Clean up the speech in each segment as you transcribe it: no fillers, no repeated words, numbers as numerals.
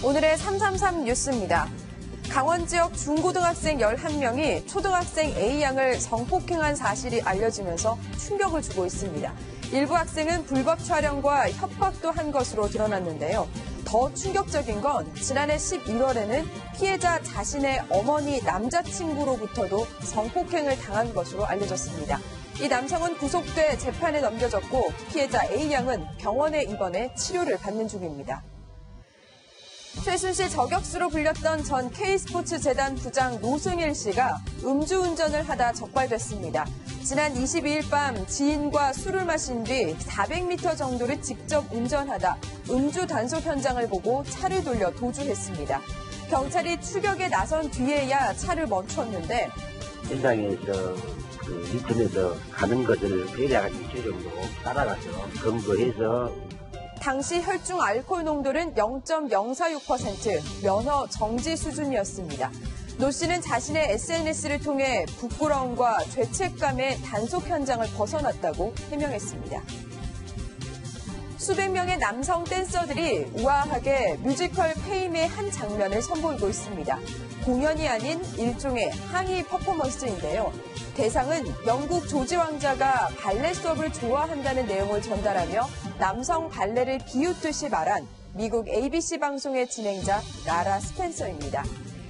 오늘의 333 뉴스입니다. 강원 지역 중고등학생 11명이 초등학생 A양을 성폭행한 사실이 알려지면서 충격을 주고 있습니다. 일부 학생은 불법 촬영과 협박도 한 것으로 드러났는데요. 더 충격적인 건 지난해 11월에는 피해자 자신의 어머니 남자친구로부터도 성폭행을 당한 것으로 알려졌습니다. 이 남성은 구속돼 재판에 넘겨졌고 피해자 A양은 병원에 입원해 치료를 받는 중입니다. 최순실 저격수로 불렸던 전 K스포츠재단 부장 노승일 씨가 음주운전을 하다 적발됐습니다. 지난 22일 밤 지인과 술을 마신 뒤 400m 정도를 직접 운전하다 음주 단속 현장을 보고 차를 돌려 도주했습니다. 경찰이 추격에 나선 뒤에야 차를 멈췄는데 현장에서 인터넷에서 가는 것을 대략 일주 정도 따라가서 검거해서 당시 혈중 알코올 농도는 0.046%, 면허 정지 수준이었습니다. 노 씨는 자신의 SNS를 통해 부끄러움과 죄책감에 단속 현장을 벗어났다고 해명했습니다. 수백 명의 남성 댄서들이 우아하게 뮤지컬 페임의 한 장면을 선보이고 있습니다. 공연이 아닌 일종의 항의 퍼포먼스인데요. 대상은 영국 조지 왕자가 발레 수업을 좋아한다는 내용을 전달하며 남성 발레를 비웃듯이 말한 미국 ABC 방송의 진행자 라라 스펜서입니다.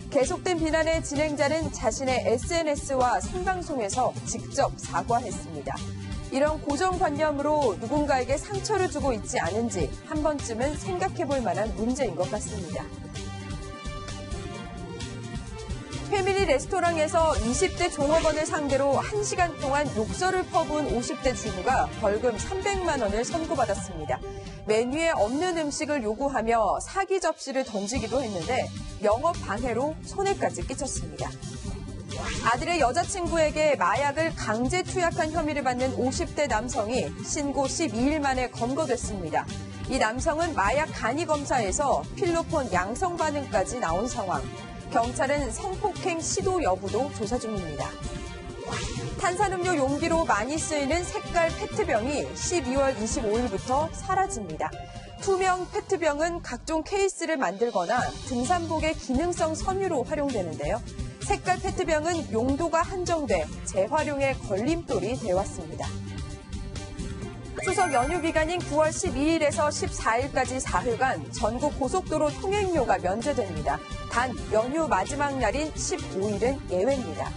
계속된 비난에 진행자는 자신의 SNS와 생방송에서 직접 사과했습니다. 이런 고정관념으로 누군가에게 상처를 주고 있지 않은지 한 번쯤은 생각해볼 만한 문제인 것 같습니다. 패밀리 레스토랑에서 20대 종업원을 상대로 1시간 동안 욕설을 퍼부은 50대 주부가 벌금 300만 원을 선고받았습니다. 메뉴에 없는 음식을 요구하며 사기 접시를 던지기도 했는데 영업 방해로 손해까지 끼쳤습니다. 아들의 여자친구에게 마약을 강제 투약한 혐의를 받는 50대 남성이 신고 12일 만에 검거됐습니다. 이 남성은 마약 간이 검사에서 필로폰 양성 반응까지 나온 상황. 경찰은 성폭행 시도 여부도 조사 중입니다. 탄산음료 용기로 많이 쓰이는 색깔 페트병이 12월 25일부터 사라집니다. 투명 페트병은 각종 케이스를 만들거나 등산복의 기능성 섬유로 활용되는데요. 색깔 페트병은 용도가 한정돼 재활용에 걸림돌이 되어왔습니다. 추석 연휴 기간인 9월 12일에서 14일까지 4일간 전국 고속도로 통행료가 면제됩니다. 단 연휴 마지막 날인 15일은 예외입니다.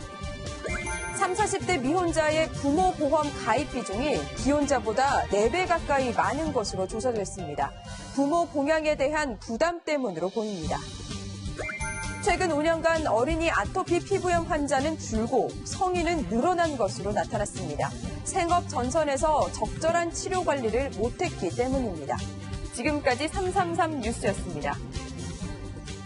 30, 40대 미혼자의 부모 보험 가입 비중이 기혼자보다 4배 가까이 많은 것으로 조사됐습니다. 부모 봉양에 대한 부담 때문으로 보입니다. 최근 5년간 어린이 아토피 피부염 환자는 줄고 성인은 늘어난 것으로 나타났습니다. 생업 전선에서 적절한 치료 관리를 못했기 때문입니다. 지금까지 333 뉴스였습니다.